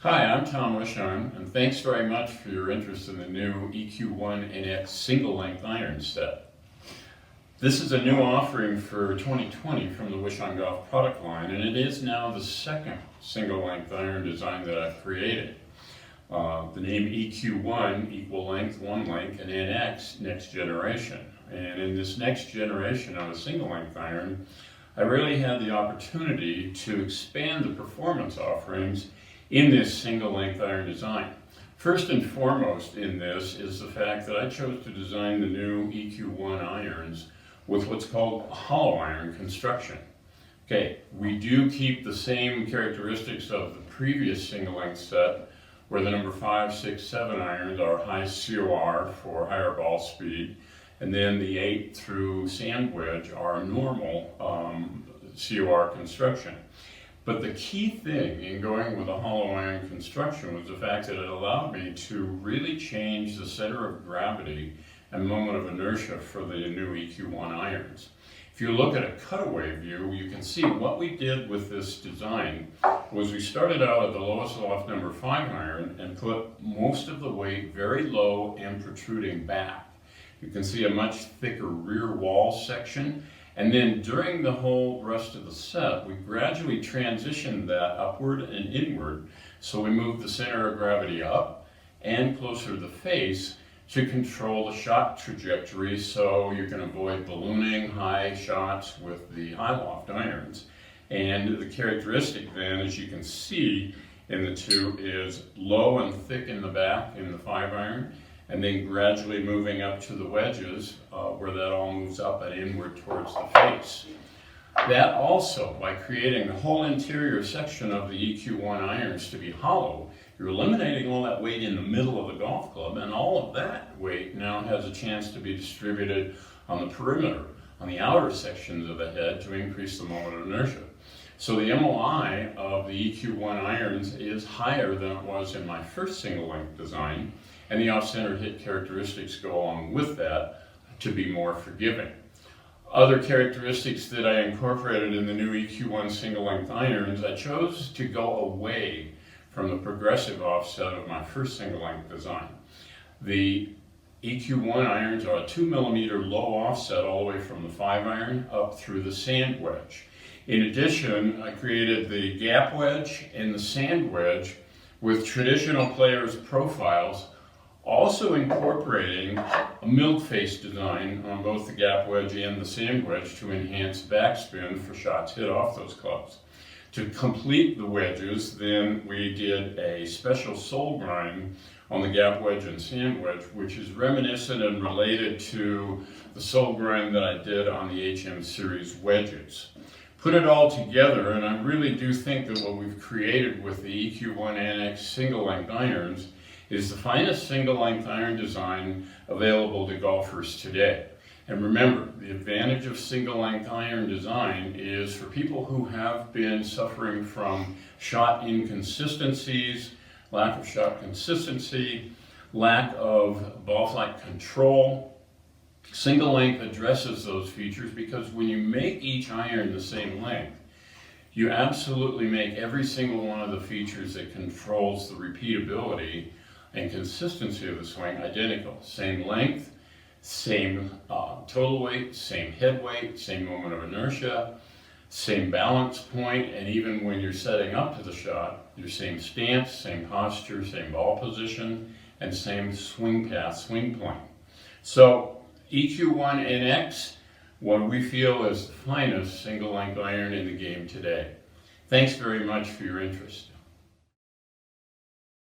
Hi, I'm Tom Wishon, and thanks very much for your interest in the new EQ1-NX Single Length Iron set. This is a new offering for 2020 from the Wishon Golf product line, and it is now the second single length iron design that I've created. The name EQ1 equal length, one length, and NX, next generation. And in this next generation of a single length iron, I really had the opportunity to expand the performance offerings in this single length iron design. First and foremost in this is the fact that I chose to design the new EQ1 irons with what's called hollow iron construction. Okay, we do keep the same characteristics of the previous single length set, where the number 5, 6, 7 irons are high COR for higher ball speed, and then the 8 through sand wedge are normal COR construction. But the key thing in going with a hollow iron construction was the fact that it allowed me to really change the center of gravity and moment of inertia for the new EQ1 irons. If you look at a cutaway view, you can see what we did with this design was we started out at the lowest loft number 5 iron and put most of the weight very low and protruding back. You can see a much thicker rear wall section. And then during the whole rest of the set, we gradually transitioned that upward and inward. So we moved the center of gravity up and closer to the face to control the shot trajectory so you can avoid ballooning high shots with the high loft irons. And the characteristic then, as you can see in the two, is low and thick in the back in the 5 iron, and then gradually moving up to the wedges where that all moves up and inward towards the face. That also, by creating the whole interior section of the EQ1 irons to be hollow, you're eliminating all that weight in the middle of the golf club, and all of that weight now has a chance to be distributed on the perimeter, on the outer sections of the head to increase the moment of inertia. So the MOI of the EQ1 irons is higher than it was in my first single length design, and the off-center hit characteristics go along with that to be more forgiving. Other characteristics that I incorporated in the new EQ1 single length irons, I chose to go away from the progressive offset of my first single length design. The EQ1 irons are a 2 millimeter low offset all the way from the 5 iron up through the sand wedge. In addition, I created the gap wedge and the sand wedge with traditional players' profiles, also incorporating a milk face design on both the gap wedge and the sand wedge to enhance backspin for shots hit off those clubs. To complete the wedges, then we did a special sole grind on the gap wedge and sand wedge, which is reminiscent and related to the sole grind that I did on the HM series wedges. Put it all together, and I really do think that what we've created with the EQ1-NX single length irons is the finest single length iron design available to golfers today. And remember, the advantage of single length iron design is for people who have been suffering from shot inconsistencies, lack of shot consistency, lack of ball flight control. Single length addresses those features because when you make each iron the same length, you absolutely make every single one of the features that controls the repeatability and consistency of the swing identical. Same length, same total weight, same head weight, same moment of inertia, same balance point, and even when you're setting up to the shot, your same stance, same posture, same ball position, and same swing path, swing point. So EQ1-NX, what we feel is the finest single length iron in the game today. Thanks very much for your interest.